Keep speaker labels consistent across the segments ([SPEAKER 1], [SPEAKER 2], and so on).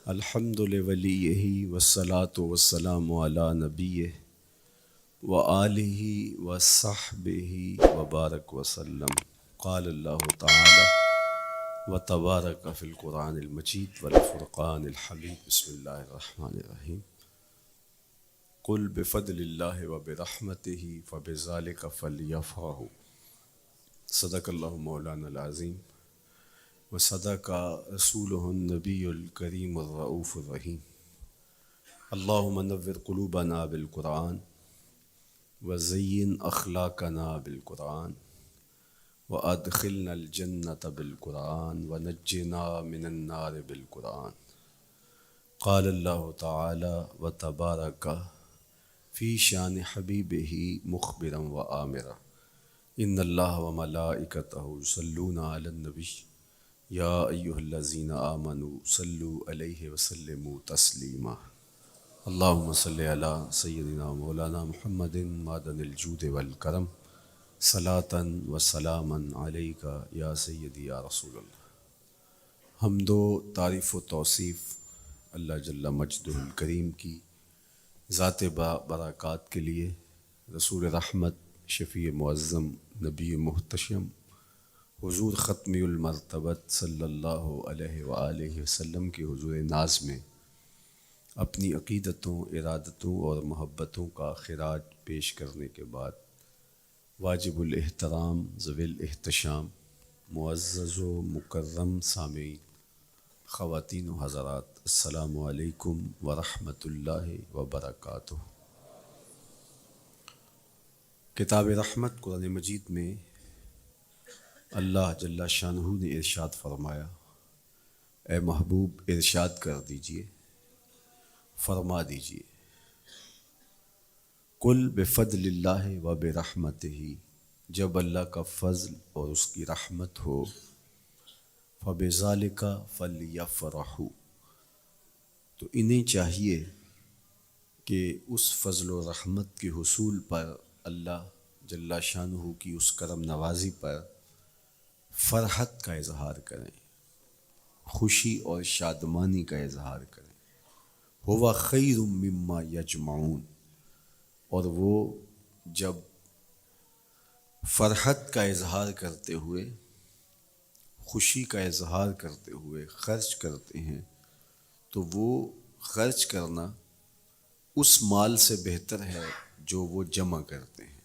[SPEAKER 1] الحمد لولیہ والصلاة والسلام علی نبیہ وآلہ وصحبہ وبارک وسلم۔ قال اللہ تعالی وتبارک فی القرآن المجید والفرقان الحمید۔ بسم اللہ الرحمن الرحیم۔ قل بفضل اللہ وبرحمتہ فبذلک فلیفرحوا۔ صدق اللہ مولانا العظیم وصدق رسولہ النبی الکریم الرؤوف الرحیم۔ اللہم نور قلوبنا بالقرآن وزین اخلاقنا بالقرآن وادخلنا الجنۃ بالقرآن ونجنا من النار بالقرآن۔ قال اللہ تعالی وتبارک فی شان حبیبہ مخبرا وآمرا ان اللہ وملائکتہ یصلون علی النبی یا ایہا الذین آمنوا صلوا علیہ وسلموا تسلیما۔ اللہم صلی علی سیدنا مولانا محمد معدن الجود والکرم صلاۃ و سلاما علیک یا سیدی یا رسول اللہ۔ حمد و تعریف و توصیف اللہ جل مجدہ الکریم کی ذات برکات کے لیے، رسول رحمت شفیع معظم نبی محتشم حضور ختمی المرتبت صلی اللہ علیہ وآلہ وسلم کے حضور ناز میں اپنی عقیدتوں، ارادتوں اور محبتوں کا خراج پیش کرنے کے بعد، واجب الاحترام ذوی الاحتشام معزز و مکرم سامعین، خواتین و حضرات، السلام علیکم ورحمۃ اللہ وبرکاتہ۔ کتاب رحمت قرآن مجید میں اللہ جل شانہ نے ارشاد فرمایا، اے محبوب ارشاد کر دیجئے، فرما دیجئے، قل بفضل اللہ و برحمتہ، جب اللہ کا فضل اور اس کی رحمت ہو، فبذالک فلیفرحوا، تو انہیں چاہیے کہ اس فضل و رحمت کے حصول پر، اللہ جل شانہ کی اس کرم نوازی پر فرحت کا اظہار کریں، خوشی اور شادمانی کا اظہار کریں۔ ہوا خیر مما یجمعون، اور وہ جب فرحت کا اظہار کرتے ہوئے، خوشی کا اظہار کرتے ہوئے خرچ کرتے ہیں، تو وہ خرچ کرنا اس مال سے بہتر ہے جو وہ جمع کرتے ہیں۔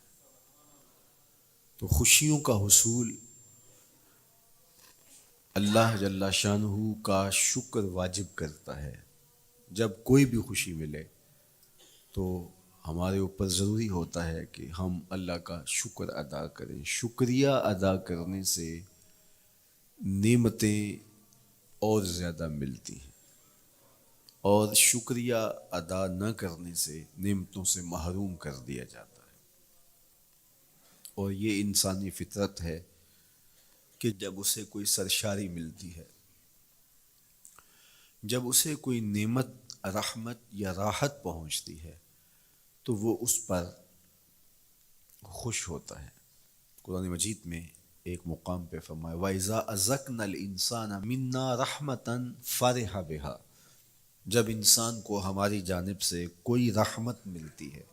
[SPEAKER 1] تو خوشیوں کا حصول اللہ جل شانہ کا شکر واجب کرتا ہے۔ جب کوئی بھی خوشی ملے تو ہمارے اوپر ضروری ہوتا ہے کہ ہم اللہ کا شکر ادا کریں۔ شکریہ ادا کرنے سے نعمتیں اور زیادہ ملتی ہیں، اور شکریہ ادا نہ کرنے سے نعمتوں سے محروم کر دیا جاتا ہے۔ اور یہ انسانی فطرت ہے کہ جب اسے کوئی سرشاری ملتی ہے، جب اسے کوئی نعمت، رحمت یا راحت پہنچتی ہے، تو وہ اس پر خوش ہوتا ہے۔ قرآن مجید میں ایک مقام پہ فرمایا وَإِذَا أَذَقْنَا الْإِنسَانَ مِنَّا رَحْمَةً فَرِحَ بِهَا، جب انسان کو ہماری جانب سے کوئی رحمت ملتی ہے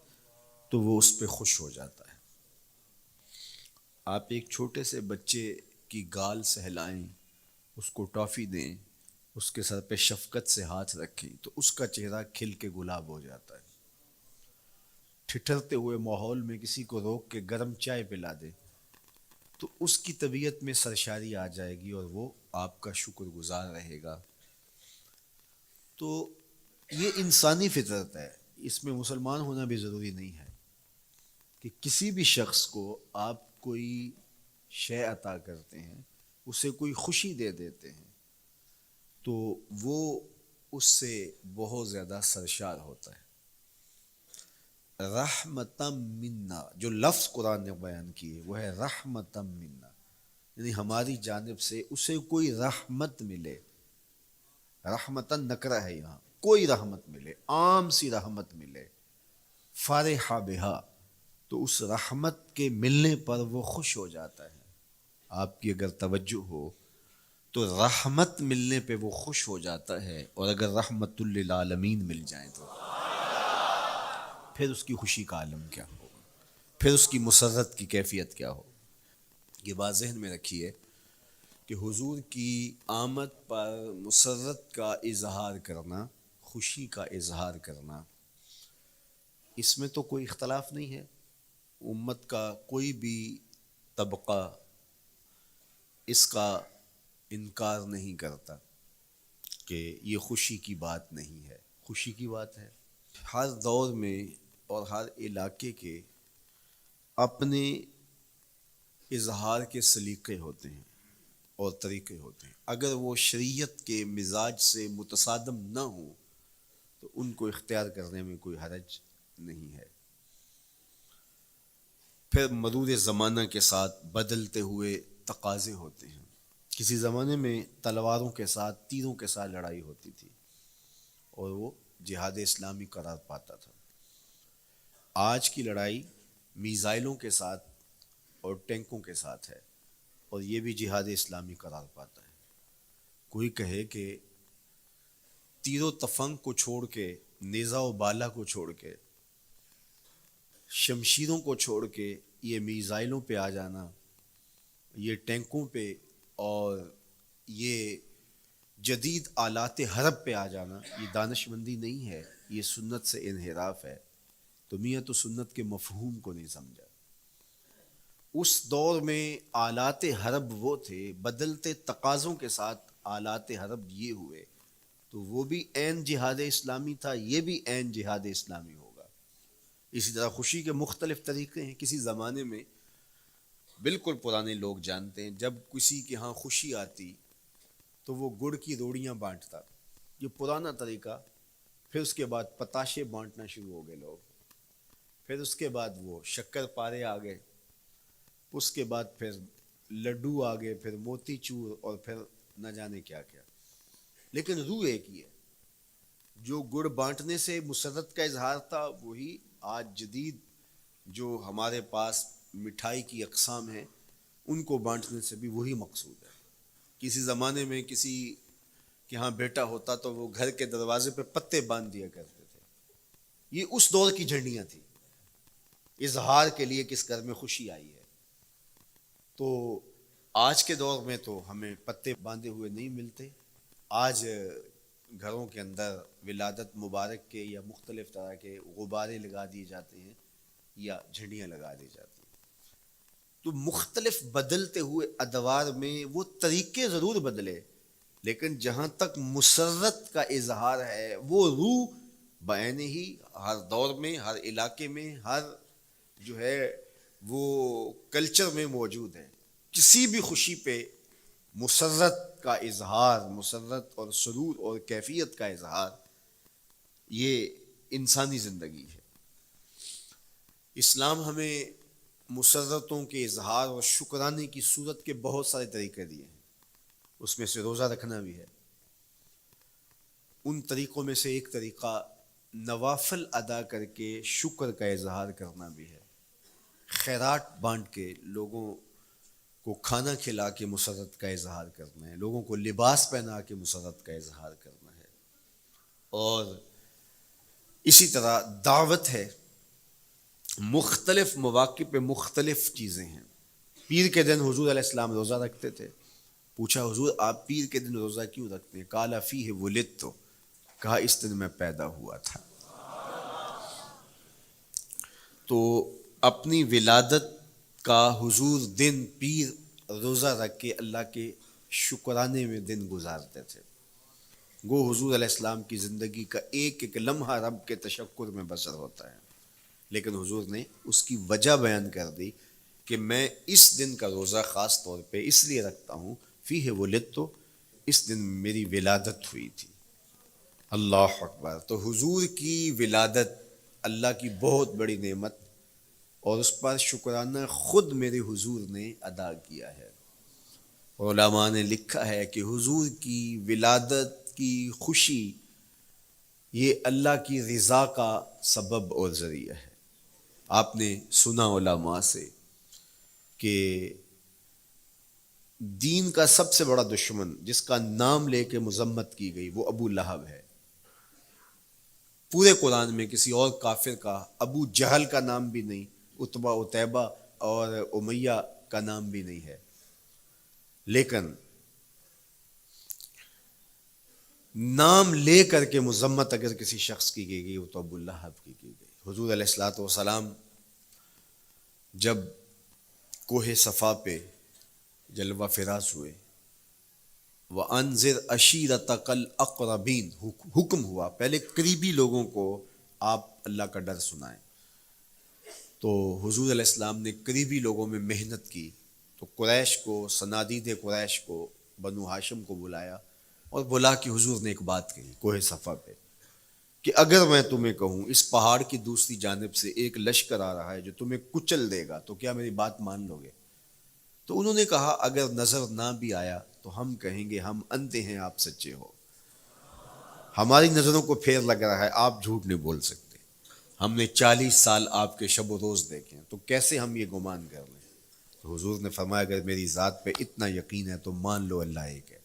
[SPEAKER 1] تو وہ اس پہ خوش ہو جاتا ہے۔ آپ ایک چھوٹے سے بچے کی گال سہلائیں، اس کو ٹافی دیں، اس کے سر پہ شفقت سے ہاتھ رکھیں تو اس کا چہرہ کھل کے گلاب ہو جاتا ہے۔ ٹھٹھرتے ہوئے ماحول میں کسی کو روک کے گرم چائے پلا دے تو اس کی طبیعت میں سرشاری آ جائے گی اور وہ آپ کا شکر گزار رہے گا۔ تو یہ انسانی فطرت ہے، اس میں مسلمان ہونا بھی ضروری نہیں ہے کہ کسی بھی شخص کو آپ کوئی شے عطا کرتے ہیں، اسے کوئی خوشی دے دیتے ہیں تو وہ اس سے بہت زیادہ سرشار ہوتا ہے۔ رحمتم منا، جو لفظ قرآن نے بیان کی ہے وہ ہے رحمتم منا، یعنی ہماری جانب سے اسے کوئی رحمت ملے۔ رحمتن نکرہ ہے یہاں، کوئی رحمت ملے، عام سی رحمت ملے، فرح بہا، تو اس رحمت کے ملنے پر وہ خوش ہو جاتا ہے۔ آپ کی اگر توجہ ہو تو رحمت ملنے پہ وہ خوش ہو جاتا ہے، اور اگر رحمت للعالمین مل جائیں تو پھر اس کی خوشی کا عالم کیا ہو، پھر اس کی مسرت کی کیفیت کیا ہو۔ یہ بات ذہن میں رکھیے کہ حضور کی آمد پر مسرت کا اظہار کرنا، خوشی کا اظہار کرنا، اس میں تو کوئی اختلاف نہیں ہے۔ امت کا کوئی بھی طبقہ اس کا انکار نہیں کرتا کہ یہ خوشی کی بات نہیں ہے، خوشی کی بات ہے۔ ہر دور میں اور ہر علاقے کے اپنے اظہار کے سلیقے ہوتے ہیں اور طریقے ہوتے ہیں، اگر وہ شریعت کے مزاج سے متصادم نہ ہوں تو ان کو اختیار کرنے میں کوئی حرج نہیں ہے۔ پھر مرور زمانہ کے ساتھ بدلتے ہوئے تقاضے ہوتے ہیں۔ کسی زمانے میں تلواروں کے ساتھ، تیروں کے ساتھ لڑائی ہوتی تھی اور وہ جہاد اسلامی قرار پاتا تھا۔ آج کی لڑائی میزائلوں کے ساتھ اور ٹینکوں کے ساتھ ہے، اور یہ بھی جہاد اسلامی قرار پاتا ہے۔ کوئی کہے کہ تیر و تفنگ کو چھوڑ کے، نیزہ و بالا کو چھوڑ کے، شمشیروں کو چھوڑ کے یہ میزائلوں پہ آ جانا، یہ ٹینکوں پہ اور یہ جدید آلات حرب پہ آ جانا، یہ دانش مندی نہیں ہے، یہ سنت سے انحراف ہے۔ تو میاں تو سنت کے مفہوم کو نہیں سمجھا۔ اس دور میں آلات حرب وہ تھے، بدلتے تقاضوں کے ساتھ آلات حرب یہ ہوئے، تو وہ بھی عین جہاد اسلامی تھا، یہ بھی عین جہاد اسلامی ہوگا۔ اسی طرح خوشی کے مختلف طریقے ہیں۔ کسی زمانے میں بالکل پرانے لوگ جانتے ہیں، جب کسی کے ہاں خوشی آتی تو وہ گڑ کی روڑیاں بانٹتا، یہ پرانا طریقہ۔ پھر اس کے بعد پتاشے بانٹنا شروع ہو گئے لوگ، پھر اس کے بعد وہ شکر پارے آ گئے، اس کے بعد پھر لڈو آ گئے، پھر موتی چور، اور پھر نہ جانے کیا کیا۔ لیکن روح ایک ہی ہے۔ جو گڑ بانٹنے سے مسرت کا اظہار تھا، وہی آج جدید جو ہمارے پاس مٹھائی کی اقسام ہیں، ان کو بانٹنے سے بھی وہی مقصود ہے۔ کسی زمانے میں کسی کہ ہاں بیٹا ہوتا تو وہ گھر کے دروازے پہ پتے باندھ دیا کرتے تھے۔ یہ اس دور کی جھنڈیاں تھیں، اظہار کے لیے کس گھر میں خوشی آئی ہے۔ تو آج کے دور میں تو ہمیں پتے باندھے ہوئے نہیں ملتے۔ آج گھروں کے اندر ولادت مبارک کے یا مختلف طرح کے غبارے لگا دیے جاتے ہیں یا جھنڈیاں لگا دی جاتی ہیں۔ تو مختلف بدلتے ہوئے ادوار میں وہ طریقے ضرور بدلے، لیکن جہاں تک مسرت کا اظہار ہے، وہ روح بعین ہی ہر دور میں، ہر علاقے میں، ہر جو ہے وہ کلچر میں موجود ہے۔ کسی بھی خوشی پہ مسرت کا اظہار، مسرت اور سرور اور کیفیت کا اظہار، یہ انسانی زندگی ہے۔ اسلام ہمیں مسرتوں کے اظہار اور شکرانے کی صورت کے بہت سارے طریقے دیے ہیں، اس میں سے روزہ رکھنا بھی ہے۔ ان طریقوں میں سے ایک طریقہ نوافل ادا کر کے شکر کا اظہار کرنا بھی ہے۔ خیرات بانٹ کے، لوگوں کو کھانا کھلا کے مسرت کا اظہار کرنا ہے، لوگوں کو لباس پہنا کے مسرت کا اظہار کرنا ہے۔ اور اسی طرح دعوت ہے، مختلف مواقع پہ مختلف چیزیں ہیں۔ پیر کے دن حضور علیہ السلام روزہ رکھتے تھے۔ پوچھا حضور آپ پیر کے دن روزہ کیوں رکھتے ہیں؟ قال فیہ ولدت، کہا اس دن میں پیدا ہوا تھا۔ تو اپنی ولادت کا حضور دن پیر روزہ رکھ کے اللہ کے شکرانے میں دن گزارتے تھے۔ گو حضور علیہ السلام کی زندگی کا ایک ایک لمحہ رب کے تشکر میں بسر ہوتا ہے، لیکن حضور نے اس کی وجہ بیان کر دی کہ میں اس دن کا روزہ خاص طور پہ اس لیے رکھتا ہوں، فیہ ولدت، اس دن میری ولادت ہوئی تھی۔ اللہ اکبر۔ تو حضور کی ولادت اللہ کی بہت بڑی نعمت، اور اس پر شکرانہ خود میرے حضور نے ادا کیا ہے۔ علماء نے لکھا ہے کہ حضور کی ولادت کی خوشی یہ اللہ کی رضا کا سبب اور ذریعہ ہے۔ آپ نے سنا علماء سے کہ دین کا سب سے بڑا دشمن جس کا نام لے کے مذمت کی گئی وہ ابو لہب ہے۔ پورے قرآن میں کسی اور کافر کا ابو جہل کا نام بھی نہیں، عتبہ عتیبہ اور امیہ کا نام بھی نہیں ہے، لیکن نام لے کر کے مذمت اگر کسی شخص کی گئی وہ تو ابو لہب کی گئی۔ حضور علیہ الصلوۃ والسلام جب کوہ صفا پہ جلوہ فراز ہوئے، وَأَنذِرْ عَشِيرَتَكَ الْأَقْرَبِينَ، حکم ہوا پہلے قریبی لوگوں کو آپ اللہ کا ڈر سنائیں۔ تو حضور علیہ السلام نے قریبی لوگوں میں محنت کی، تو قریش کو، صنادید قریش کو، بنو ہاشم کو بلایا اور بلا کہ حضور نے ایک بات کہی کوہ صفا پہ کہ اگر میں تمہیں کہوں اس پہاڑ کی دوسری جانب سے ایک لشکر آ رہا ہے جو تمہیں کچل دے گا تو کیا میری بات مان لو گے؟ تو انہوں نے کہا اگر نظر نہ بھی آیا تو ہم کہیں گے ہم اندھے ہیں، آپ سچے ہو، ہماری نظروں کو پھیر لگ رہا ہے، آپ جھوٹ نہیں بول سکتے، ہم نے 40 سال آپ کے شب و روز دیکھے ہیں، تو کیسے ہم یہ گمان کر لیں؟ تو حضور نے فرمایا اگر میری ذات پہ اتنا یقین ہے تو مان لو اللہ ایک ہے۔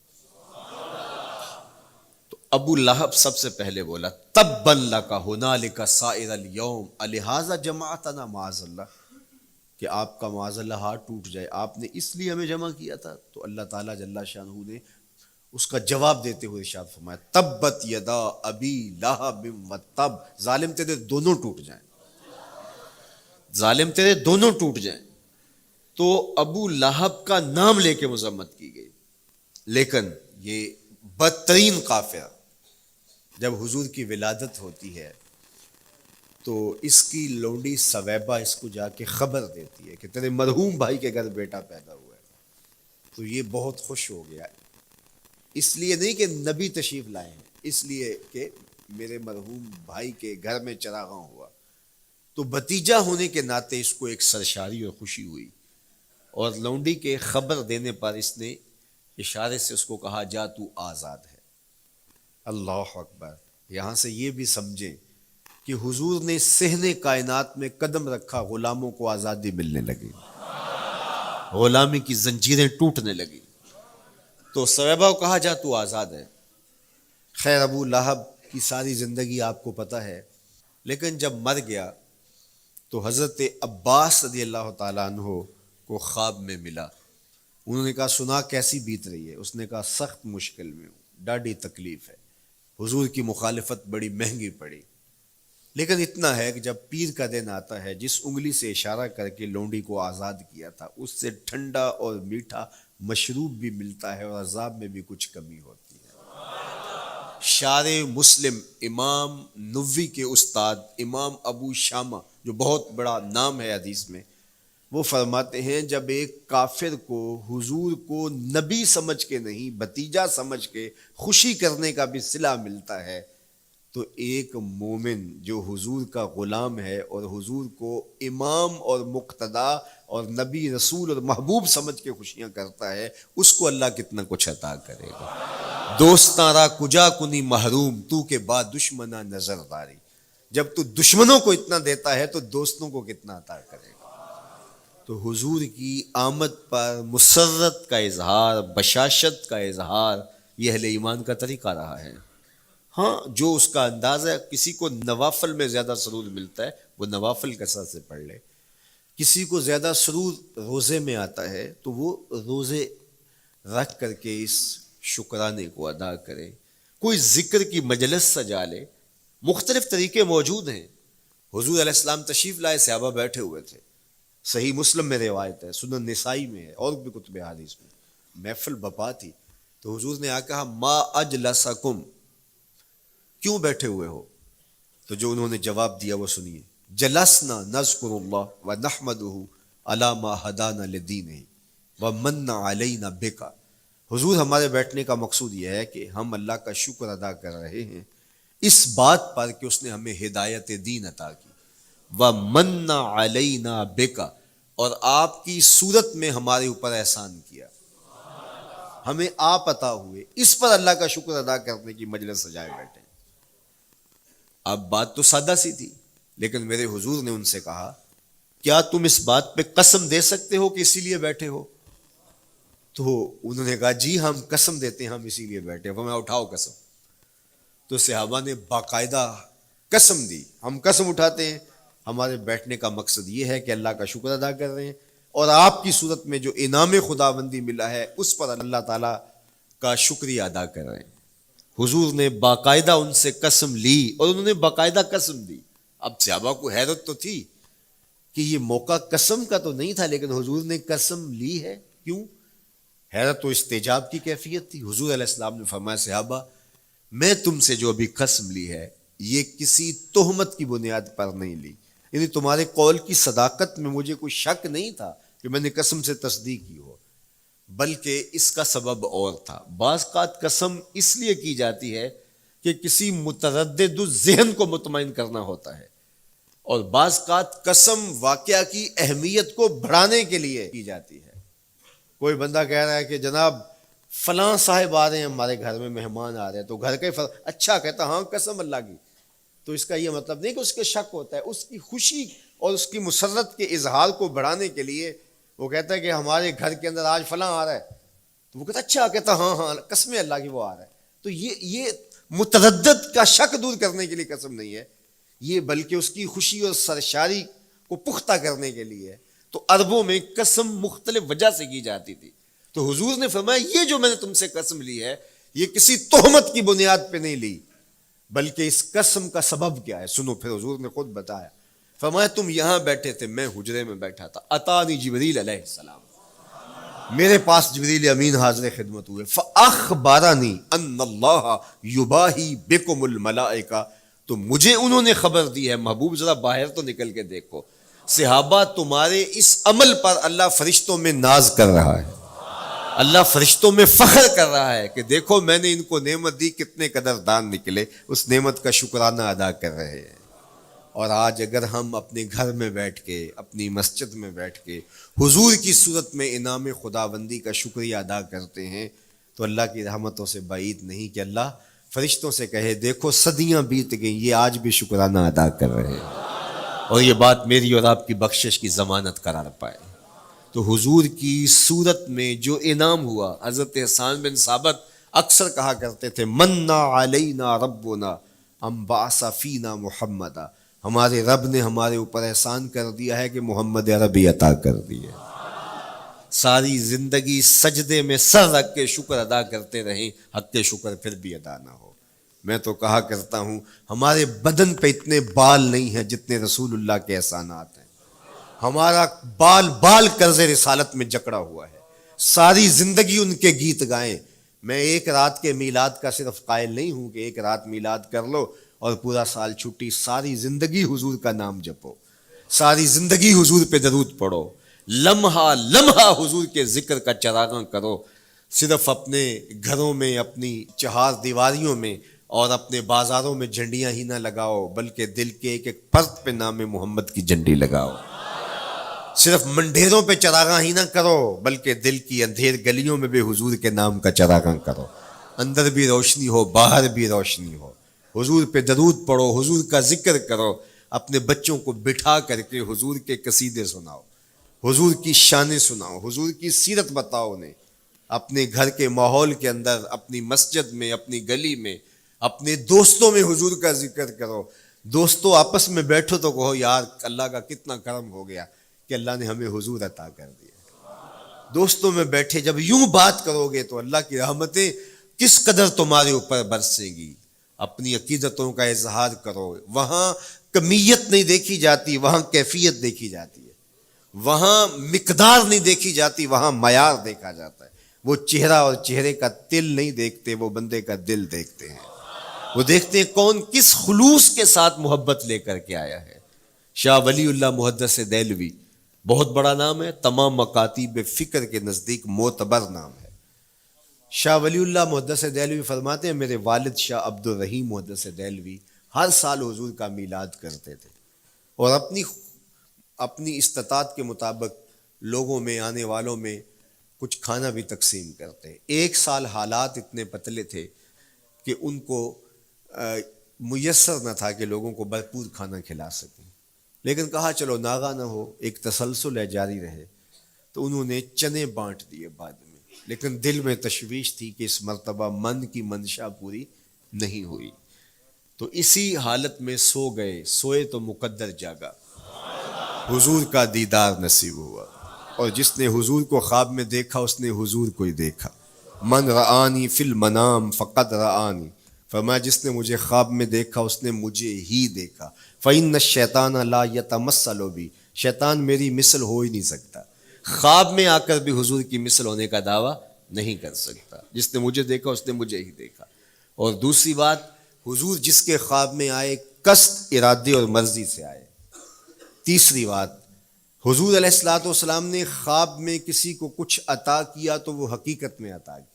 [SPEAKER 1] تو ابو لہب سب سے پہلے بولا تبا لک ھنالک سائر الیوم الہذا جمعتنا، معاذ اللہ، کہ آپ کا معاذ اللہ ہاتھ ٹوٹ جائے، آپ نے اس لیے ہمیں جمع کیا تھا؟ تو اللہ تعالیٰ جل شانہ نے اس کا جواب دیتے ہوئے ارشاد فرمایا تبت یدا ابی لہب وتب، ظالم تیرے دونوں ٹوٹ جائیں، ظالم تیرے دونوں ٹوٹ جائیں۔ تو ابو لہب کا نام لے کے مذمت کی گئی، لیکن یہ بدترین کافر جب حضور کی ولادت ہوتی ہے تو اس کی لونڈی سویبہ اس کو جا کے خبر دیتی ہے کہ تیرے مرحوم بھائی کے گھر بیٹا پیدا ہوا ہے۔ تو یہ بہت خوش ہو گیا، اس لیے نہیں کہ نبی تشریف لائے ہیں، اس لیے کہ میرے مرحوم بھائی کے گھر میں چراغاں ہوا۔ تو بھتیجا ہونے کے ناطے اس کو ایک سرشاری اور خوشی ہوئی، اور لونڈی کے خبر دینے پر اس نے اشارے سے اس کو کہا جا تو آزاد ہے۔ اللہ اکبر! یہاں سے یہ بھی سمجھیں کہ حضور نے صحن کائنات میں قدم رکھا، غلاموں کو آزادی ملنے لگی، غلامی کی زنجیریں ٹوٹنے لگی۔ تو صحابہ کو کہا جا تو آزاد ہے۔ خیر ابو لہب کی ساری زندگی آپ کو پتہ ہے، لیکن جب مر گیا تو حضرت عباس رضی اللہ تعالیٰ عنہ کو خواب میں ملا۔ انہوں نے کہا سنا کیسی بیت رہی ہے؟ اس نے کہا سخت مشکل میں ہوں، ڈاڑھی تکلیف ہے، حضور کی مخالفت بڑی مہنگی پڑی، لیکن اتنا ہے کہ جب پیر کا دن آتا ہے جس انگلی سے اشارہ کر کے لونڈی کو آزاد کیا تھا اس سے ٹھنڈا اور میٹھا مشروب بھی ملتا ہے اور عذاب میں بھی کچھ کمی ہوتی ہے۔ شارع مسلم امام نووی کے استاد امام ابو شامہ جو بہت بڑا نام ہے حدیث میں، وہ فرماتے ہیں جب ایک کافر کو حضور کو نبی سمجھ کے نہیں بھتیجا سمجھ کے خوشی کرنے کا بھی صلہ ملتا ہے تو ایک مومن جو حضور کا غلام ہے اور حضور کو امام اور مقتدا اور نبی رسول اور محبوب سمجھ کے خوشیاں کرتا ہے اس کو اللہ کتنا کچھ عطا کرے گا۔ دوستاں کجا کنی محروم تو کے بعد دشمنا نظر داری، جب تو دشمنوں کو اتنا دیتا ہے تو دوستوں کو کتنا عطا کرے گا۔ تو حضور کی آمد پر مسرت کا اظہار، بشاشت کا اظہار، یہ اہل ایمان کا طریقہ رہا ہے۔ ہاں جو اس کا انداز ہے، کسی کو نوافل میں زیادہ سرور ملتا ہے وہ نوافل کثرت سے پڑھ لے، کسی کو زیادہ سرور روزے میں آتا ہے تو وہ روزے رکھ کر کے اس شکرانے کو ادا کرے، کوئی ذکر کی مجلس سجا لے، مختلف طریقے موجود ہیں۔ حضور علیہ السلام تشریف لائے، صحابہ بیٹھے ہوئے تھے، صحیح مسلم میں روایت ہے، سنن نسائی میں ہے اور بھی کتب حدیث میں، محفل بپا تھی تو حضور نے آ کہا ما اجلسکم، کیوں بیٹھے ہوئے ہو؟ تو جو انہوں نے جواب دیا وہ سنیے، جلسنا نذکر اللہ ونحمدہ علی ما ہدانا لدینہ ومن علینا بکا، حضور ہمارے بیٹھنے کا مقصود یہ ہے کہ ہم اللہ کا شکر ادا کر رہے ہیں اس بات پر کہ اس نے ہمیں ہدایت دین عطا کی، ومن علینا بکا، اور آپ کی صورت میں ہمارے اوپر احسان کیا، ہمیں آپ عطا ہوئے، اس پر اللہ کا شکر ادا کرنے کی مجلس سجائے بیٹھے۔ اب بات تو سادہ سی تھی، لیکن میرے حضور نے ان سے کہا کیا تم اس بات پہ قسم دے سکتے ہو کہ اسی لیے بیٹھے ہو؟ تو انہوں نے کہا جی ہم قسم دیتے ہیں، ہم اسی لیے بیٹھے ہیں۔ فرمایا اٹھاؤ قسم۔ تو صحابہ نے باقاعدہ قسم دی، ہم قسم اٹھاتے ہیں، ہمارے بیٹھنے کا مقصد یہ ہے کہ اللہ کا شکر ادا کر رہے ہیں، اور آپ کی صورت میں جو انعام خداوندی ملا ہے اس پر اللہ تعالیٰ کا شکریہ ادا کر رہے ہیں۔ حضور نے باقاعدہ ان سے قسم لی، اور انہوں نے باقاعدہ قسم دی۔ اب صحابہ کو حیرت تو تھی کہ یہ موقع قسم کا تو نہیں تھا، لیکن حضور نے قسم لی ہے، کیوں؟ حیرت تو استجاب کی کیفیت تھی۔ حضور علیہ السلام نے فرمایا صحابہ میں تم سے جو ابھی قسم لی ہے یہ کسی تہمت کی بنیاد پر نہیں لی، یعنی تمہارے قول کی صداقت میں مجھے کوئی شک نہیں تھا کہ میں نے قسم سے تصدیق کی ہو، بلکہ اس کا سبب اور تھا۔ بعض اوقات قسم اس لیے کی جاتی ہے کہ کسی متردد ذہن کو مطمئن کرنا ہوتا ہے، اور بعض اوقات قسم واقعہ کی اہمیت کو بڑھانے کے لیے کی جاتی ہے۔ کوئی بندہ کہہ رہا ہے کہ جناب فلاں صاحب آ رہے ہیں ہمارے گھر میں، مہمان آ رہے ہیں، تو گھر کے اچھا کہتا ہاں قسم اللہ کی، تو اس کا یہ مطلب نہیں کہ اس کے شک ہوتا ہے، اس کی خوشی اور اس کی مسرت کے اظہار کو بڑھانے کے لیے وہ کہتا ہے کہ ہمارے گھر کے اندر آج فلاں آ رہا ہے، تو وہ کہتا اچھا کہتا ہاں ہاں قسم اللہ کی وہ آ رہا ہے۔ تو یہ متردد کا شک دور کرنے کے لیے قسم نہیں ہے، یہ بلکہ اس کی خوشی اور سرشاری کو پختہ کرنے کے لیے ہے۔ تو عربوں میں قسم مختلف وجہ سے کی جاتی تھی، تو حضور نے فرمایا یہ جو میں نے تم سے قسم لی ہے یہ کسی تہمت کی بنیاد پہ نہیں لی، بلکہ اس قسم کا سبب کیا ہے سنو۔ پھر حضور نے خود بتایا، فرمایا تم یہاں بیٹھے تھے، میں حجرے میں بیٹھا تھا، اتانی جبریل علیہ السلام، میرے پاس جبریل امین حاضر خدمت ہوئے، فاخبرنی ان اللہ یباہی بکم الملائکہ، تو مجھے انہوں نے خبر دی ہے، محبوب ذرا باہر تو نکل کے دیکھو، صحابہ تمہارے اس عمل پر اللہ فرشتوں میں ناز کر رہا ہے، اللہ فرشتوں میں فخر کر رہا ہے کہ دیکھو میں نے ان کو نعمت دی، کتنے قدردان نکلے، اس نعمت کا شکرانہ ادا کر رہے ہیں۔ اور آج اگر ہم اپنے گھر میں بیٹھ کے، اپنی مسجد میں بیٹھ کے حضور کی صورت میں انعام خداوندی کا شکریہ ادا کرتے ہیں تو اللہ کی رحمتوں سے بعید نہیں کہ اللہ فرشتوں سے کہے دیکھو صدیاں بیت گئیں، یہ آج بھی شکرانہ ادا کر رہے ہیں، اور یہ بات میری اور آپ کی بخشش کی ضمانت قرار پائے۔ تو حضور کی صورت میں جو انعام ہوا، حضرت حسان بن ثابت اکثر کہا کرتے تھے منا علینا ربنا ام بعث فینا محمدا، ہمارے رب نے ہمارے اوپر احسان کر دیا ہے کہ محمد عربی عطا کر دیے۔ ساری زندگی سجدے میں سر رکھ کے شکر ادا کرتے رہیں، حق کے شکر پھر بھی ادا نہ ہو۔ میں تو کہا کرتا ہوں ہمارے بدن پہ اتنے بال نہیں ہیں جتنے رسول اللہ کے احسانات ہیں، ہمارا بال بال قرض رسالت میں جکڑا ہوا ہے، ساری زندگی ان کے گیت گائیں۔ میں ایک رات کے میلاد کا صرف قائل نہیں ہوں کہ ایک رات میلاد کر لو اور پورا سال چھٹی، ساری زندگی حضور کا نام جپو، ساری زندگی حضور پہ درود پڑھو، لمحہ لمحہ حضور کے ذکر کا چراغاں کرو، صرف اپنے گھروں میں، اپنی چہار دیواریوں میں اور اپنے بازاروں میں جھنڈیاں ہی نہ لگاؤ، بلکہ دل کے ایک ایک فرد پہ نام محمد کی جھنڈی لگاؤ۔ صرف منڈیروں پہ چراغاں ہی نہ کرو، بلکہ دل کی اندھیر گلیوں میں بھی حضور کے نام کا چراغاں کرو، اندر بھی روشنی ہو باہر بھی روشنی ہو، حضور پہ درود پڑھو، حضور کا ذکر کرو، اپنے بچوں کو بٹھا کر کے حضور کے قصیدے سناؤ، حضور کی شانیں سناؤ، حضور کی سیرت بتاؤ انہیں، اپنے گھر کے ماحول کے اندر، اپنی مسجد میں، اپنی گلی میں، اپنے دوستوں میں حضور کا ذکر کرو۔ دوستوں آپس میں بیٹھو تو کہو یار اللہ کا کتنا کرم ہو گیا کہ اللہ نے ہمیں حضور عطا کر دیا۔ دوستوں میں بیٹھے جب یوں بات کرو گے تو اللہ کی رحمتیں کس قدر تمہارے اوپر برسیں گی۔ اپنی عقیدتوں کا اظہار کرو، وہاں کمیت نہیں دیکھی جاتی، وہاں کیفیت دیکھی جاتی ہے، وہاں مقدار نہیں دیکھی جاتی، وہاں معیار دیکھا جاتا ہے۔ وہ چہرہ اور چہرے کا تل نہیں دیکھتے، وہ بندے کا دل دیکھتے ہیں، وہ دیکھتے ہیں کون کس خلوص کے ساتھ محبت لے کر کے آیا ہے۔ شاہ ولی اللہ محدث دہلوی بہت بڑا نام ہے، تمام مکاتیب فکر کے نزدیک معتبر نام ہے۔ شاہ ولی اللہ محدث دہلوی فرماتے ہیں میرے والد شاہ عبد الرحیم محدث دہلوی ہر سال حضور کا میلاد کرتے تھے، اور اپنی استطاعت کے مطابق لوگوں میں، آنے والوں میں کچھ کھانا بھی تقسیم کرتے۔ ایک سال حالات اتنے پتلے تھے کہ ان کو میسر نہ تھا کہ لوگوں کو بھرپور کھانا کھلا سکیں، لیکن کہا چلو ناغہ نہ ہو، ایک تسلسل ہے جاری رہے، تو انہوں نے چنے بانٹ دیے بعد میں لیکن دل میں تشویش تھی کہ اس مرتبہ من کی منشا پوری نہیں ہوئی، تو اسی حالت میں سو گئے، سوئے تو مقدر جاگا، حضور کا دیدار نصیب ہوا، اور جس نے حضور کو خواب میں دیکھا اس نے حضور کو ہی دیکھا۔ من رآنی فی المنام فقد رآنی، فرمایا جس نے مجھے خواب میں دیکھا اس نے مجھے ہی دیکھا۔ فإن الشیطان لا یتمثل بی، شیطان میری مثل ہو ہی نہیں سکتا، خواب میں آ کر بھی حضور کی مثل ہونے کا دعویٰ نہیں کر سکتا، جس نے مجھے دیکھا اس نے مجھے ہی دیکھا۔ اور دوسری بات، حضور جس کے خواب میں آئے قصد، ارادے اور مرضی سے آئے۔ تیسری بات، حضور علیہ الصلوۃ والسلام نے خواب میں کسی کو کچھ عطا کیا تو وہ حقیقت میں عطا کیا۔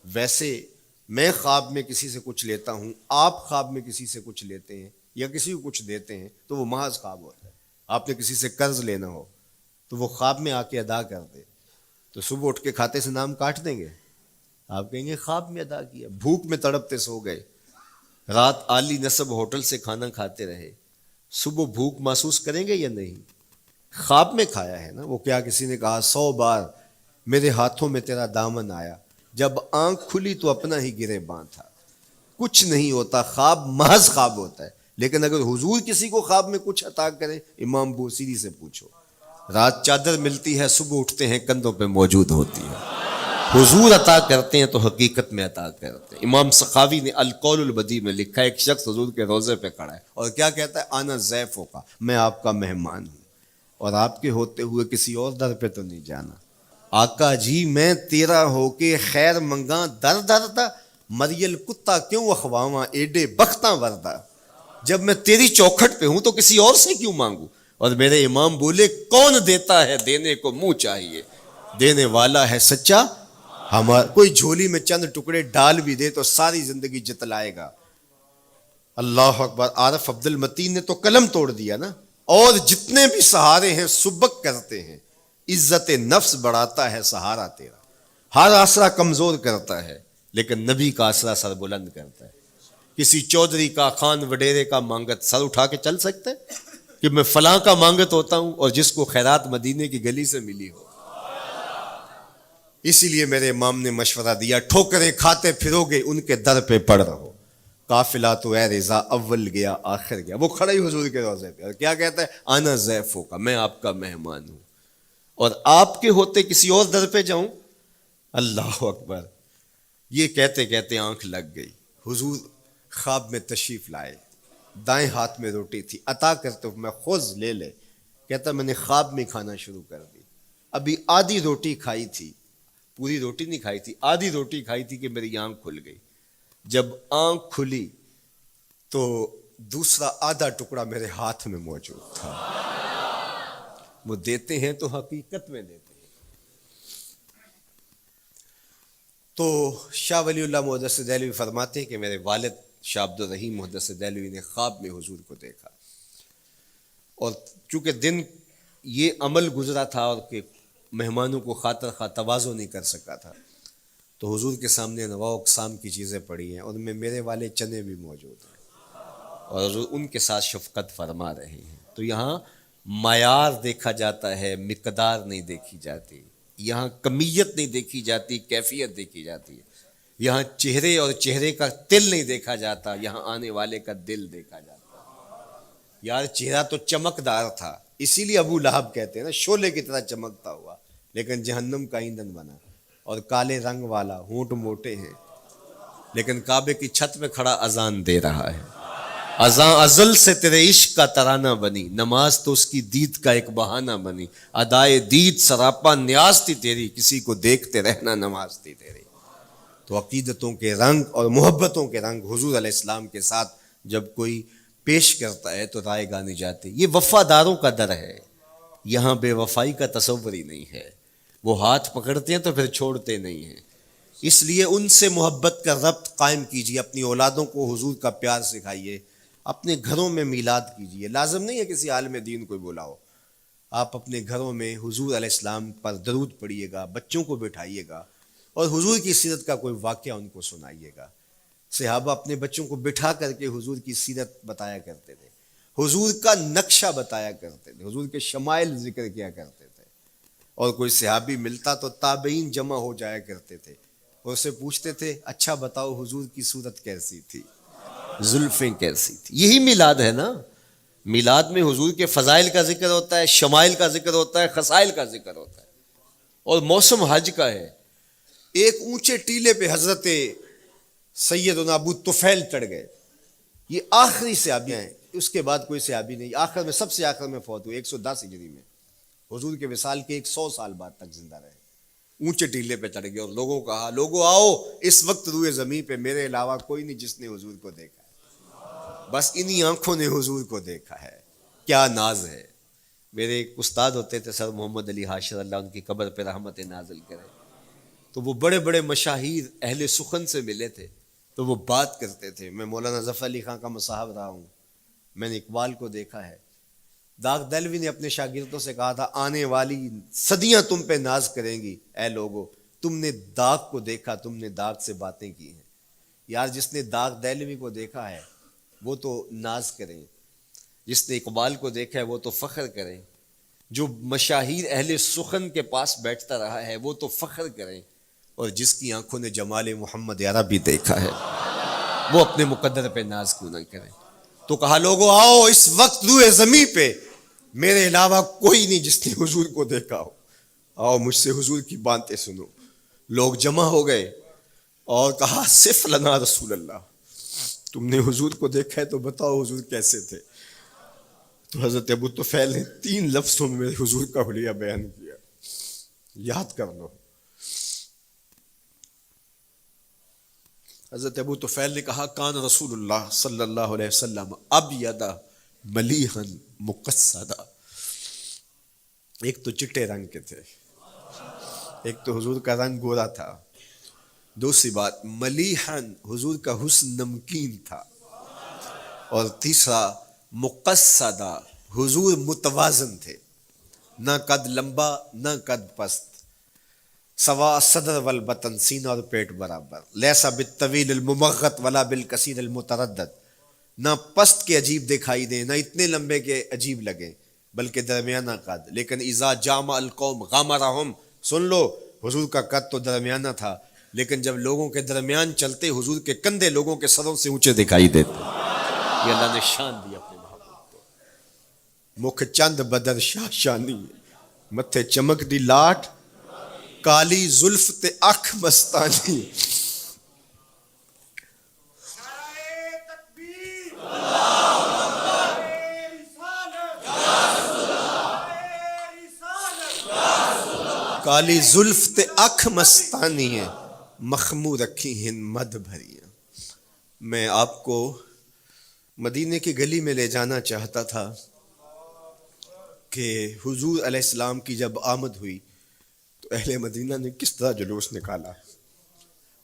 [SPEAKER 1] ویسے میں خواب میں کسی سے کچھ لیتا ہوں، آپ خواب میں کسی سے کچھ لیتے ہیں یا کسی کو کچھ دیتے ہیں تو وہ محض خواب ہوتا ہے۔ آپ نے کسی سے قرض لینا ہو تو وہ خواب میں آ کے ادا کر دے تو صبح اٹھ کے کھاتے سے نام کاٹ دیں گے؟ آپ کہیں گے خواب میں ادا کیا۔ بھوک میں تڑپتے سو گئے، رات عالی نسب ہوٹل سے کھانا کھاتے رہے، صبح بھوک محسوس کریں گے یا نہیں؟ خواب میں کھایا ہے نا۔ وہ کیا کسی نے کہا 100 بار میرے ہاتھوں میں تیرا دامن آیا، جب آنکھ کھلی تو اپنا ہی گریباں تھا۔ کچھ نہیں ہوتا، خواب محض خواب ہوتا ہے۔ لیکن اگر حضور کسی کو خواب میں کچھ عطا کریں، امام بوصیری سے پوچھو، رات چادر ملتی ہے، صبح اٹھتے ہیں کندھوں پہ موجود ہوتی ہے۔ حضور عطا کرتے ہیں تو حقیقت میں عطا کرتے ہیں۔ امام سخاوی نے القول البدیع میں لکھا ہے، ایک شخص حضور کے روضے پہ کھڑا ہے اور کیا کہتا ہے؟ آنا ضیفوں کا، میں آپ کا مہمان ہوں اور آپ کے ہوتے ہوئے کسی اور در پہ تو نہیں جانا۔ آقا جی میں تیرا ہو کے خیر منگاں در دردا، مریل کتا کیوں اخواواں ایڈے بختاں وردا، جب میں تیری چوکھٹ پہ ہوں تو کسی اور سے کیوں مانگوں؟ اور میرے امام بولے کون دیتا ہے دینے کو منہ چاہیے، دینے والا ہے سچا ہمارا۔ کوئی جھولی میں چند ٹکڑے ڈال بھی دے تو ساری زندگی جتلائے گا۔ اللہ اکبر۔ عارف عبد المتین نے تو قلم توڑ دیا نا۔ اور جتنے بھی سہارے ہیں سبک کرتے ہیں، عزت نفس بڑھاتا ہے سہارا تیرا، ہر آسرا کمزور کرتا ہے لیکن نبی کا آسرا سر بلند کرتا ہے۔ کسی چودھری کا، خان وڈیرے کا مانگت سر اٹھا کے چل سکتے کہ میں فلاں کا مانگت ہوتا ہوں اور جس کو خیرات مدینے کی گلی سے ملی ہو؟ اسی لیے میرے امام نے مشورہ دیا، ٹھوکریں کھاتے پھرو گے ان کے در پہ پڑ رہو، قافلہ تو اے رضا اول گیا آخر گیا۔ وہ کھڑا ہی حضور کے روضے پہ اور کیا کہتا ہے؟ آنا ضیفوں کا، میں آپ کا مہمان ہوں اور آپ کے ہوتے کسی اور در پہ جاؤں؟ اللہ اکبر۔ یہ کہتے کہتے آنکھ لگ گئی۔ حضور خواب میں تشریف لائے، دائیں ہاتھ میں روٹی تھی، عطا کرتے میں خذ لے لے، کہتا میں نے خواب میں کھانا شروع کر دی، ابھی آدھی روٹی کھائی تھی، پوری روٹی نہیں کھائی تھی، آدھی روٹی کھائی تھی کہ میری آنکھ کھل گئی۔ جب آنکھ کھلی تو دوسرا آدھا ٹکڑا میرے ہاتھ میں موجود تھا۔ وہ دیتے ہیں تو حقیقت میں دیتے ہیں۔ تو شاہ ولی اللہ محدث دہلوی فرماتے ہیں کہ میرے والد شاہ عبد الرحیم محدث دہلوی نے خواب میں حضور کو دیکھا، اور چونکہ دن یہ عمل گزرا تھا اور کہ مہمانوں کو خاطر خواہ تواضع نہیں کر سکا تھا، تو حضور کے سامنے انواع و اقسام کی چیزیں پڑی ہیں، ان میں میرے والے چنے بھی موجود ہیں اور حضور ان کے ساتھ شفقت فرما رہے ہیں۔ تو یہاں معیار دیکھا جاتا ہے، مقدار نہیں دیکھی جاتی، یہاں کمیت نہیں دیکھی جاتی، کیفیت دیکھی جاتی ہے۔ یہاں چہرے اور چہرے کا تل نہیں دیکھا جاتا، یہاں آنے والے کا دل دیکھا جاتا۔ یار چہرہ تو چمکدار تھا، اسی لیے ابو لہب کہتے ہیں نا شعلے کی طرح چمکتا ہوا، لیکن جہنم کا ایندھن بنا، اور کالے رنگ والا، ہونٹ موٹے ہیں، لیکن کعبے کی چھت پہ کھڑا اذان دے رہا ہے۔ اذان ازل سے تیرے عشق کا ترانہ بنی، نماز تو اس کی دید کا ایک بہانہ بنی، ادائے دید سراپا نیاز تھی تیری، کسی کو دیکھتے رہنا نماز تھی تیری۔ تو عقیدتوں کے رنگ اور محبتوں کے رنگ حضور علیہ السلام کے ساتھ جب کوئی پیش کرتا ہے تو رائے گانی جاتی۔ یہ وفاداروں کا در ہے، یہاں بے وفائی کا تصور ہی نہیں ہے۔ وہ ہاتھ پکڑتے ہیں تو پھر چھوڑتے نہیں ہیں، اس لیے ان سے محبت کا ربط قائم کیجیے، اپنی اولادوں کو حضور کا پیار سکھائیے، اپنے گھروں میں میلاد کیجیے۔ لازم نہیں ہے کسی عالم دین کو بلاؤ، آپ اپنے گھروں میں حضور علیہ السلام پر درود پڑھیے گا، بچوں کو بٹھائیے گا اور حضور کی سیرت کا کوئی واقعہ ان کو سنائیے گا۔ صحابہ اپنے بچوں کو بٹھا کر کے حضور کی سیرت بتایا کرتے تھے، حضور کا نقشہ بتایا کرتے تھے، حضور کے شمائل ذکر کیا کرتے تھے۔ اور کوئی صحابی ملتا تو تابعین جمع ہو جایا کرتے تھے اور اسے پوچھتے تھے اچھا بتاؤ حضور کی صورت کیسی تھی، زلفیں کیسی تھی. یہی میلاد ہے نا. میلاد میں حضور کے فضائل کا ذکر ہوتا ہے، شمائل کا ذکر ہوتا ہے، خصائل کا ذکر ہوتا ہے. اور موسم حج کا ہے. ایک اونچے ٹیلے پہ حضرت سیدنا ابو طفیل چڑھ گئے. یہ آخری صحابی ہیں، اس کے بعد کوئی صحابی نہیں. آخر میں سب سے آخر میں فوت ہوئے 110 ہجری میں. حضور کے وصال کے 100 سال بعد تک زندہ رہے. اونچے ٹیلے پہ چڑھ گئے اور لوگوں کو کہا لوگوں آؤ، اس وقت روئے زمین پہ میرے علاوہ کوئی نہیں جس نے حضور کو دیکھا ہے. بس انہی آنکھوں نے حضور کو دیکھا ہے. کیا ناز ہے. میرے ایک استاد ہوتے تھے سر محمد علی حاشر، اللہ ان کی قبر پہ رحمت نازل کرے. تو وہ بڑے بڑے مشاہیر اہل سخن سے ملے تھے تو وہ بات کرتے تھے. میں مولانا ظفر علی خان کا مصاحب رہا ہوں، میں نے اقبال کو دیکھا ہے. داغ دہلوی نے اپنے شاگردوں سے کہا تھا آنے والی صدیاں تم پہ ناز کریں گی اے لوگو، تم نے داغ کو دیکھا، تم نے داغ سے باتیں کی ہیں. یار جس نے داغ دہلوی کو دیکھا ہے وہ تو ناز کریں، جس نے اقبال کو دیکھا ہے وہ تو فخر کریں، جو مشاہیر اہل سخن کے پاس بیٹھتا رہا ہے وہ تو فخر کریں، اور جس کی آنکھوں نے جمال محمد عربی دیکھا ہے وہ اپنے مقدر پہ ناز کیوں نہ کریں. تو کہا لوگوں آؤ، اس وقت روئے زمین پہ میرے علاوہ کوئی نہیں جس نے حضور کو دیکھا ہو، آؤ مجھ سے حضور کی باتیں سنو. لوگ جمع ہو گئے اور کہا صف لنا رسول اللہ، تم نے حضور کو دیکھا ہے تو بتاؤ حضور کیسے تھے. تو حضرت ابو طفیل نے 3 لفظوں میں حضور کا حلیہ بیان کیا، یاد کر لو. حضرت ابو طفیل نے کہا کان رسول اللہ صلی اللہ علیہ وسلم ابیض ملیحا مقصدا. ایک تو چٹے رنگ کے تھے، ایک تو حضور کا رنگ گورا تھا. دوسری بات ملیحا، حضور کا حسن نمکین تھا. اور تیسرا مقصدا، حضور متوازن تھے، نہ قد لمبا نہ قد پست، سوا صدر والبطن، سینہ اور پیٹ برابر. لیسا بالطویل الممغط ولا بالکثیر المتردد، نہ پست کے عجیب دکھائی دیں نہ اتنے لمبے کے عجیب لگیں بلکہ درمیانہ قد. لیکن اذا جامع القوم غامرہم، سن لو حضور کا قد تو درمیانہ تھا لیکن جب لوگوں کے درمیان چلتے حضور کے کندھے لوگوں کے سروں سے اونچے دکھائی دیتے. یہ اللہ نے شان دی اپنے محبوب کو. مکھ چند بدر شاہ شانی، متھے چمک دی لاٹ، کالی زلف تے اکھ مستانی. کالی زلف تے اکھ مستانی ہے، مخمور رکھی ہن مد بھریاں. میں آپ کو مدینے کی گلی میں لے جانا چاہتا تھا کہ حضور علیہ السلام کی جب آمد ہوئی تو اہل مدینہ نے کس طرح جلوس نکالا،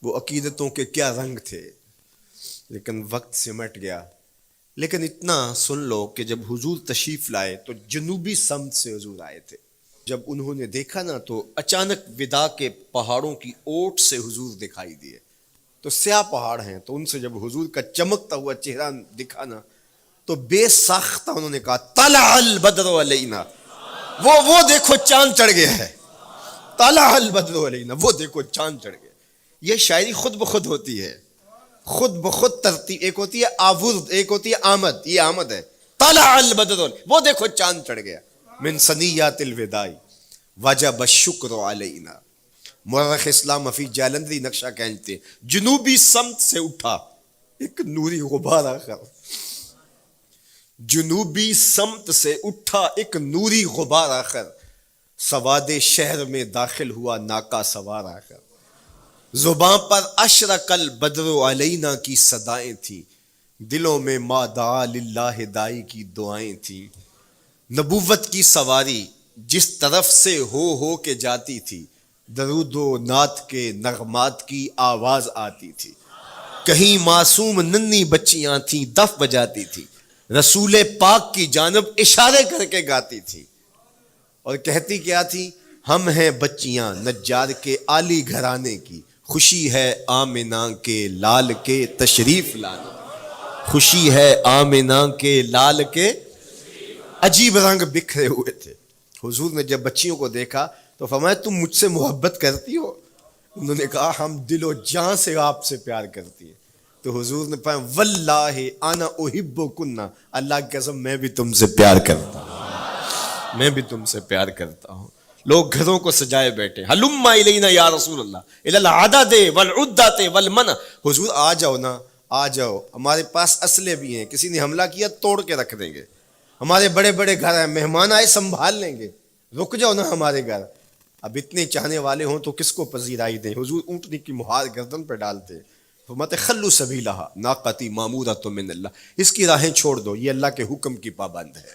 [SPEAKER 1] وہ عقیدتوں کے کیا رنگ تھے. لیکن وقت سمٹ گیا. لیکن اتنا سن لو کہ جب حضور تشریف لائے تو جنوبی سمت سے حضور آئے تھے. جب انہوں نے دیکھا نا تو اچانک ودا کے پہاڑوں کی اوٹ سے حضور دکھائی دیے. تو سیاہ پہاڑ ہیں تو ان سے جب حضور کا چمکتا ہوا چہرہ دکھا نا تو بے ساختہ انہوں نے کہا طلع البدر علینا، وہ دیکھو چاند چڑھ گیا ہے. طلع البدر علینا، وہ دیکھو چاند چڑھ گیا. یہ شاعری خود بخود ہوتی ہے، خود بخود ترتیب. ایک ہوتی ہے آورد، ایک ہوتی ہے آمد. یہ آمد ہے. طلع البدر، وہ دیکھو چاند چڑھ گیا. من ثنیات الوداع وجب الشکر علینا. مورخ اسلام حفیظ جالندری نقشہ کھینچتے جنوبی سمت سے اٹھا ایک نوری غبار آخر. جنوبی سمت سے اٹھا ایک نوری غبار آخر، سواد شہر میں داخل ہوا ناکا سوار آخر. زباں پر اشرق البدر علینا کی صدائیں تھیں، دلوں میں ما دعا للہ دائی کی دعائیں تھیں. نبوت کی سواری جس طرف سے ہو کے جاتی تھی، درود و نعت کے نغمات کی آواز آتی تھی. کہیں معصوم ننھی بچیاں تھیں دف بجاتی تھی، رسول پاک کی جانب اشارے کر کے گاتی تھی اور کہتی کیا تھی؟ ہم ہیں بچیاں نجار کے عالی گھرانے کی، خوشی ہے آمنہ کے لال کے تشریف لانا. خوشی ہے آمنہ کے لال کے. عجیب رنگ بکھرے ہوئے تھے. حضور نے جب بچیوں کو دیکھا تو فرمایا تم مجھ سے محبت کرتی ہو؟ انہوں نے کہا ہم دل و جان سے آپ سے پیار کرتی ہیں. تو حضور نے فرمایا واللہ انا احبکن، اللہ کی قسم میں بھی تم سے پیار کرتا ہوں، میں بھی تم سے پیار کرتا ہوں. لوگ گھروں کو سجائے بیٹھے، ہلم الینا یا رسول اللہ الی العدد والعدۃ والمنع، حضور آ جاؤ نا، آ جاؤ، ہمارے پاس اسلحے بھی ہیں، کسی نے حملہ کیا توڑ کے رکھ دیں گے، ہمارے بڑے بڑے گھر ہیں، مہمان آئے سنبھال لیں گے، رک جاؤ نا ہمارے گھر. اب اتنے چاہنے والے ہوں تو کس کو پذیرائی دیں؟ حضور اونٹنی کی مہار گردن پہ ڈالتے، فرماتے خلو سبیلہا ناقتی مامورۃ من اللہ، اس کی راہیں چھوڑ دو، یہ اللہ کے حکم کی پابند ہے.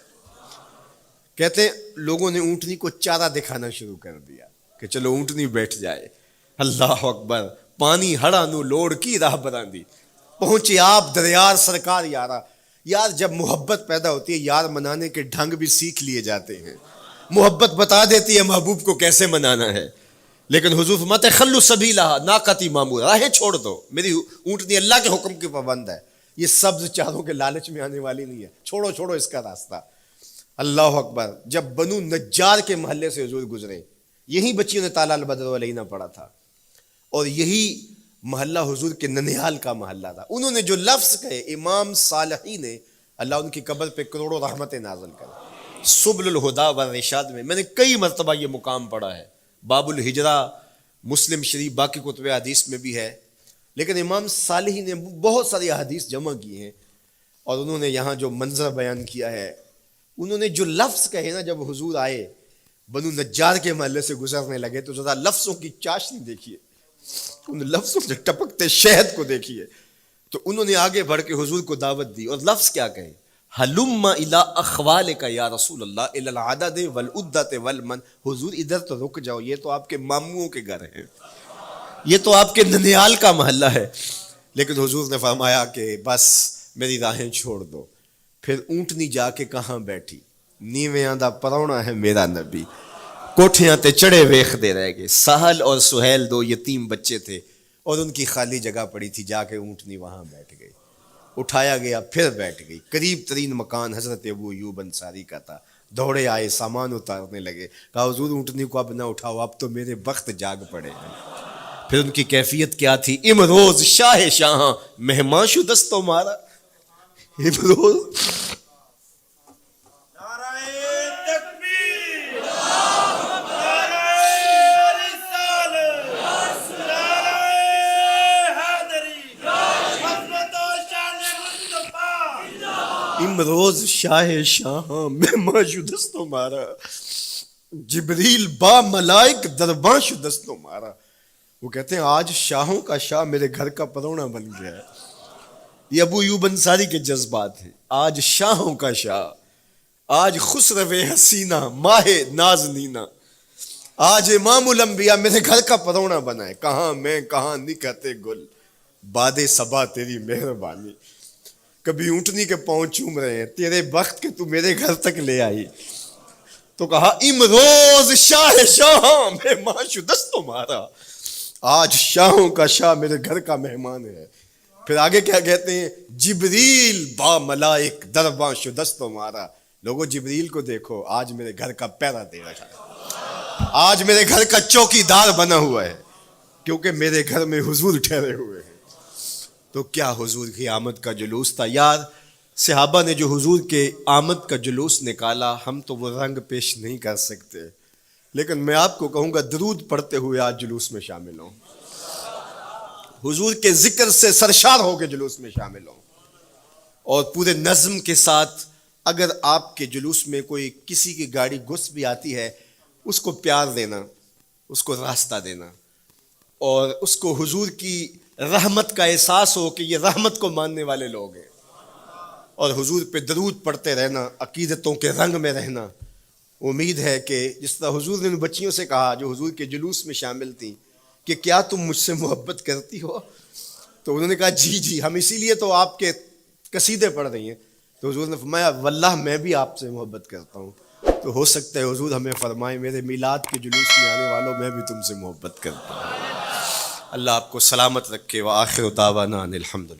[SPEAKER 1] کہتے ہیں لوگوں نے اونٹنی کو چارہ دکھانا شروع کر دیا کہ چلو اونٹنی بیٹھ جائے. اللہ اکبر، پانی ہڑا نو لوڑ کی راہ براندی، پہنچے آپ دریار سرکار یارا. یار جب محبت پیدا ہوتی ہے یار منانے کے ڈھنگ بھی سیکھ لیے جاتے ہیں، محبت بتا دیتی ہے محبوب کو کیسے منانا ہے. لیکن حضور فرماتے خلو سبیلہا ناقتی مامور، راہیں چھوڑ دو، میری اونٹنی اللہ کے حکم کی پابند ہے، یہ سبز چاروں کے لالچ میں آنے والی نہیں ہے، چھوڑو چھوڑو اس کا راستہ. اللہ اکبر، جب بنو نجار کے محلے سے حضور گزرے، یہی بچیوں نے تالا البدر علینا پڑھا تھا، اور یہی محلہ حضور کے ننیال کا محلہ تھا. انہوں نے جو لفظ کہے امام صالحی نے، اللہ ان کی قبر پہ کروڑوں رحمتیں نازل کرے. سبل الہدا والرشاد میں نے کئی مرتبہ یہ مقام پڑھا ہے، باب الہجرہ مسلم شریف باقی کتب حدیث میں بھی ہے، لیکن امام صالحی نے بہت ساری حدیث جمع کی ہیں، اور انہوں نے یہاں جو منظر بیان کیا ہے، انہوں نے جو لفظ کہے نا، جب حضور آئے بنو نجار کے محلے سے گزرنے لگے تو ذرا لفظوں کی چاشنی دیکھیے، ان لفظوں سے ٹپکتے شہد کو دیکھیے. تو انہوں نے آگے بڑھ کے حضور کو دعوت دی، اور لفظ کیا کہے، ہلم الی اخوالک یا رسول اللہ الی العدد والعدۃ والمن، حضور ادھر تو رک جاؤ، یہ تو آپ کے ماموں کے گھر ہیں، یہ تو آپ کے ننیال کا محلہ ہے. لیکن حضور نے فرمایا کہ بس میری راہیں چھوڑ دو. پھر اونٹنی جا کے کہاں بیٹھی، نیویاں دا پرونا ہے میرا نبی، کوٹھیاں تے چڑھے ویخ دے رہ گئے. سہل اور سہیل دو یتیم بچے تھے، اور ان کی خالی جگہ پڑی تھی، جا کے اونٹنی وہاں بیٹھ گئی. اٹھایا گیا پھر بیٹھ گئی. قریب ترین مکان حضرت ابو ایوب انصاری کا تھا. دوڑے آئے، سامان اتارنے لگے، کہا حضور اونٹنی کو اب نہ اٹھاؤ، اب تو میرے بخت جاگ پڑے ہیں. پھر ان کی کیفیت کیا تھی، امروز شاہ شاہاں مہمان شدست و مارا. امروز امروز شاہ شاہاں مہمان شدست و مارا، جبریل با ملائک درباں شدست و مارا. وہ کہتے ہیں آج شاہوں کا شاہ میرے گھر کا پرونا بن گیا ہے. یہ ابو ایوب انصاری کے جذبات ہیں. آج شاہوں کا شاہ، آج خسرو حسینہ ماہ نازنینہ، آج امام الانبیاء میرے گھر کا پرونا بنا ہے. کہاں میں کہاں نکھتے گل، باد صبا تیری مہربانی. کبھی اونٹنی کے پاؤں چوم رہے ہیں، تیرے بخت کے تو میرے گھر تک لے آئی. تو کہا امروز شاہ شاہاں مہمان شدست و مارا، آج شاہوں کا شاہ میرے گھر کا مہمان ہے. پھر آگے کیا کہتے ہیں، جبریل با ملائک درباں شدست و مارا. لوگوں جبریل کو دیکھو، آج میرے گھر کا پیرا دے رکھا ہے، آج میرے گھر کا چوکی دار بنا ہوا ہے، کیونکہ میرے گھر میں حضور ٹھہرے ہوئے ہیں. تو کیا حضور کی آمد کا جلوس تھا یار. صحابہ نے جو حضور کے آمد کا جلوس نکالا، ہم تو وہ رنگ پیش نہیں کر سکتے، لیکن میں آپ کو کہوں گا درود پڑھتے ہوئے آج جلوس میں شامل ہوں، حضور کے ذکر سے سرشار ہو کے جلوس میں شامل ہوں، اور پورے نظم کے ساتھ. اگر آپ کے جلوس میں کوئی کسی کی گاڑی گھس بھی آتی ہے، اس کو پیار دینا، اس کو راستہ دینا، اور اس کو حضور کی رحمت کا احساس ہو کہ یہ رحمت کو ماننے والے لوگ ہیں، اور حضور پہ درود پڑھتے رہنا، عقیدتوں کے رنگ میں رہنا. امید ہے کہ جس طرح حضور نے ان بچیوں سے کہا جو حضور کے جلوس میں شامل تھیں کہ کیا تم مجھ سے محبت کرتی ہو، تو انہوں نے کہا جی جی، ہم اسی لیے تو آپ کے قصیدے پڑھ رہی ہیں. تو حضور نے فرمایا واللہ میں بھی آپ سے محبت کرتا ہوں. تو ہو سکتا ہے حضور ہمیں فرمائے میرے میلاد کے جلوس میں آنے والوں میں بھی تم سے محبت کرتا ہوں. اللہ آپ کو سلامت رکھے. وآخر دعوانا ان الحمد للہ.